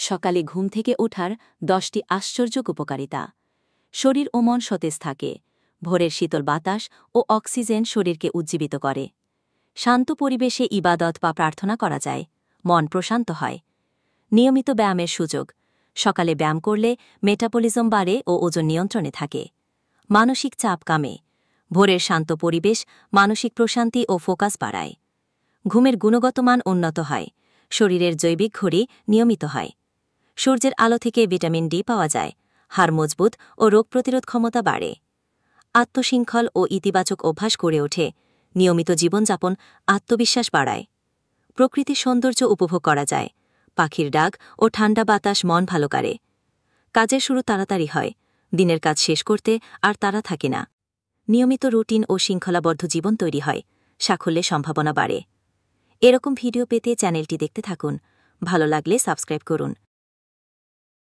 সকালে ঘুম থেকে ওঠার 10টি আশ্চর্য উপকারিতা। শরীর ও মন সতেজ থাকে। ভোরের শীতল বাতাস ও অক্সিজেন শরীরকে উজ্জীবিত করে। শান্ত পরিবেশে ইবাদত বা প্রার্থনা করা যায়। মন প্রশান্ত হয়। নিয়মিত ব্যায়ামের সুযোগ। সকালে ব্যায়াম করলে মেটাবলিজম বাড়ে ও ওজন নিয়ন্ত্রণে থাকে। মানসিক চাপ কমে। ভোরের শান্ত পরিবেশ মানসিক প্রশান্তি ও ফোকাস বাড়ায়। ঘুমের গুণগত মান উন্নত হয়। শরীরের জৈবিক ঘড়ি নিয়মিত হয়। সূর্যের আলো থেকে ভিটামিন ডি পাওয়া যায়। হাড় মজবুত ও রোগ প্রতিরোধ ক্ষমতা বাড়ে। আত্মশৃঙ্খল ও ইতিবাচক অভ্যাস গড়ে ওঠে। নিয়মিত জীবনযাপন আত্মবিশ্বাস বাড়ায়। প্রকৃতির সৌন্দর্য উপভোগ করা যায়। পাখির ডাক ও ঠান্ডা বাতাস মন ভালো করে। কাজের শুরু তাড়াতাড়ি হয়। দিনের কাজ শেষ করতে আর তাড়া থাকে না। নিয়মিত রুটিন ও শৃঙ্খলাবদ্ধ জীবন তৈরি হয়। সাফল্যের সম্ভাবনা বাড়ে। এরকম ভিডিও পেতে চ্যানেলটি দেখতে থাকুন। ভালো লাগলে সাবস্ক্রাইব করুন।